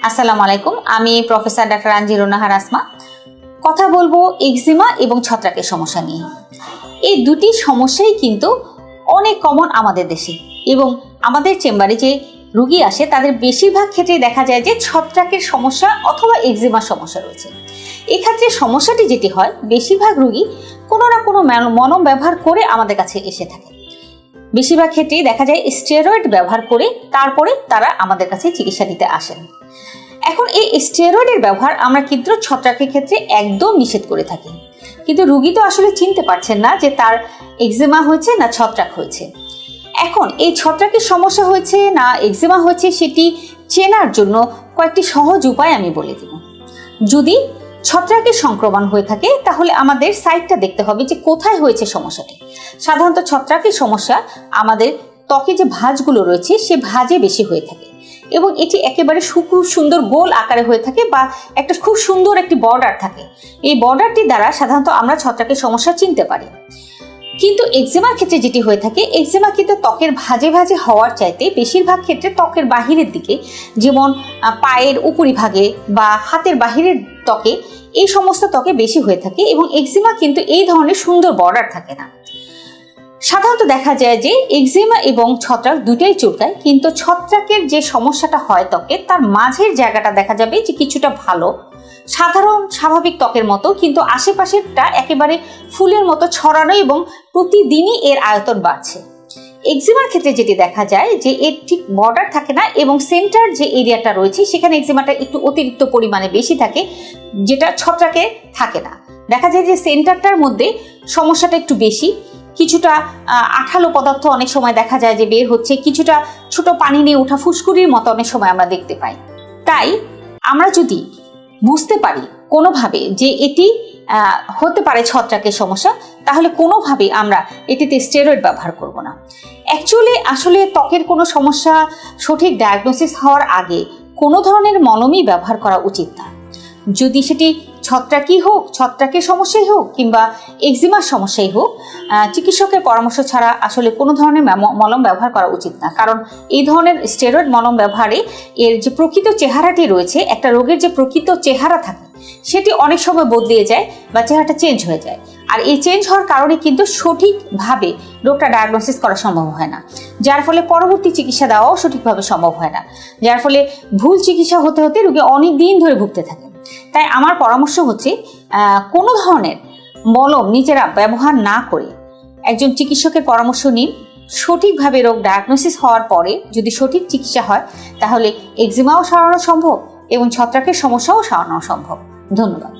আসসালামু আলাইকুম, আমি প্রফেসর ডাক্তার আঞ্জিরুন নাহার আসমা। কথা বলবো এক্সিমা এবং ছত্রাকের সমস্যা নিয়ে। এই দুটি সমস্যাই কিন্তু অনেক কমন আমাদের দেশে, এবং আমাদের চেম্বারে যে রুগী আসে তাদের বেশিরভাগ ক্ষেত্রেই দেখা যায় যে ছত্রাকের সমস্যা অথবা এক্সিমার সমস্যা রয়েছে। এক্ষেত্রে সমস্যাটি যেটি হয়, বেশিরভাগ রুগী কোনো না কোনো মলম ব্যবহার করে আমাদের কাছে এসে থাকে। বেশিরভাগ ক্ষেত্রেই দেখা যায় স্টেরয়েড ব্যবহার করে তারপরে তারা আমাদের কাছে চিকিৎসা নিতে আসেন। এখন এই স্টেরয়েডের ব্যবহার আমরা কিন্তু ছত্রাকের ক্ষেত্রে একদম নিষেধ করে থাকি, কিন্তু রুগী তো আসলে চিনতে পারছেন না যে তার এক্সিমা হয়েছে না ছত্রাক হয়েছে। এখন এই ছত্রাকের সমস্যা হয়েছে না এক্সিমা হয়েছে সেটি চেনার জন্য কয়েকটি সহজ উপায় আমি বলে দেব। যদি ছত্রাকের সংক্রমণ হয়ে থাকে তাহলে আমাদের সাইটটা দেখতে হবে যে কোথায় হয়েছে সমস্যাটি। সাধারণত ছত্রাকের সমস্যা আমাদের ত্বকে যে ভাঁজগুলো রয়েছে সে ভাঁজে বেশি হয়ে থাকে, এবং এটি একেবারে খুব সুন্দর গোল আকারে হয়ে থাকে বা একটা খুব সুন্দর একটি বর্ডার থাকে। এই বর্ডারটি দ্বারা সাধারণত আমরা ছত্রাকের সমস্যা চিনতে পারি। কিন্তু এক্সিমার ক্ষেত্রে যেটি হয়ে থাকে, এক্সিমা কিন্তু ত্বকের ভাঁজে ভাঁজে হওয়ার চাইতে বেশিরভাগ ক্ষেত্রে ত্বকের বাহিরের দিকে, যেমন পায়ের উপরিভাগে বা হাতের বাহিরের ত্বকে, এই সমস্ত ত্বকে বেশি হয়ে থাকে, এবং এক্সিমা কিন্তু এই ধরনের সুন্দর বর্ডার থাকে না। সাধারণত দেখা যায় যে এক্সিমা এবং ছত্রাক দুটোই চুলকায়, কিন্তু ছত্রাকের যে সমস্যাটা হয় ত্বকের, তার মাঝের জায়গাটা দেখা যাবে যে কিছুটা ভালো, সাধারণ স্বাভাবিক ত্বকের মতো, কিন্তু আশেপাশেরটা একেবারে ফুলের মতো ছড়ানো এবং প্রতিদিনই এর আয়তন বাড়ছে। এক্সিমার ক্ষেত্রে যেটি দেখা যায় যে এর ঠিক বর্ডার থাকে না, এবং সেন্টার যে এরিয়াটা রয়েছে সেখানে এক্সিমাটা একটু অতিরিক্ত পরিমাণে বেশি থাকে, যেটা ছত্রাকে থাকে না। দেখা যায় যে সেন্টারটার মধ্যে সমস্যাটা একটু বেশি, কিছুটা আঠালো পদার্থ অনেক সময় দেখা যায় যে বের হচ্ছে, কিছুটা ছোট পানি নিয়ে ওঠা ফুসকুড়ির মতো অনেক সময় আমরা দেখতে পাই। তাই আমরা যদি বুঝতে পারি কোনোভাবে যে এটি হতে পারে ছত্রাকের সমস্যা, তাহলে কোনোভাবে আমরা এটিতে স্টেরয়েড ব্যবহার করব না। অ্যাকচুয়ালি আসলে ত্বকের কোনো সমস্যা সঠিক ডায়াগনোসিস হওয়ার আগে কোনো ধরনের মলমই ব্যবহার করা উচিত না। যদি সেটি ছত্রাকই হোক, ছত্রাকের সমস্যাই হোক, কিংবা এক্সিমার সমস্যাই হোক, চিকিৎসকের পরামর্শ ছাড়া আসলে কোনো ধরনের মলম ব্যবহার করা উচিত না। কারণ এই ধরনের স্টেরয়েড মলম ব্যবহারে এর যে প্রকৃত চেহারাটি রয়েছে, একটা রোগের যে প্রকৃত চেহারা থাকে সেটি অনেক সময় বদলে যায় বা চেহারাটা চেঞ্জ হয়ে যায়। আর এই চেঞ্জ হওয়ার কারণে কিন্তু সঠিকভাবে রোগটা ডায়াগনোসিস করা সম্ভব হয় না, যার ফলে পরবর্তী চিকিৎসা দেওয়াও সঠিকভাবে সম্ভব হয় না, যার ফলে ভুল চিকিৎসা হতে হতে রোগী অনেক দিন ধরে ভুগতে থাকে। তাই আমার পরামর্শ হচ্ছে কোনো ধরনের মলম নিজেরা ব্যবহার না করে একজন চিকিৎসকের পরামর্শ নিন। সঠিকভাবে রোগ ডায়াগনোসিস হওয়ার পরে যদি সঠিক চিকিৎসা হয় তাহলে এক্সিমাও সারানো সম্ভব এবং ছত্রাকের সমস্যাও সারানো সম্ভব। ধন্যবাদ।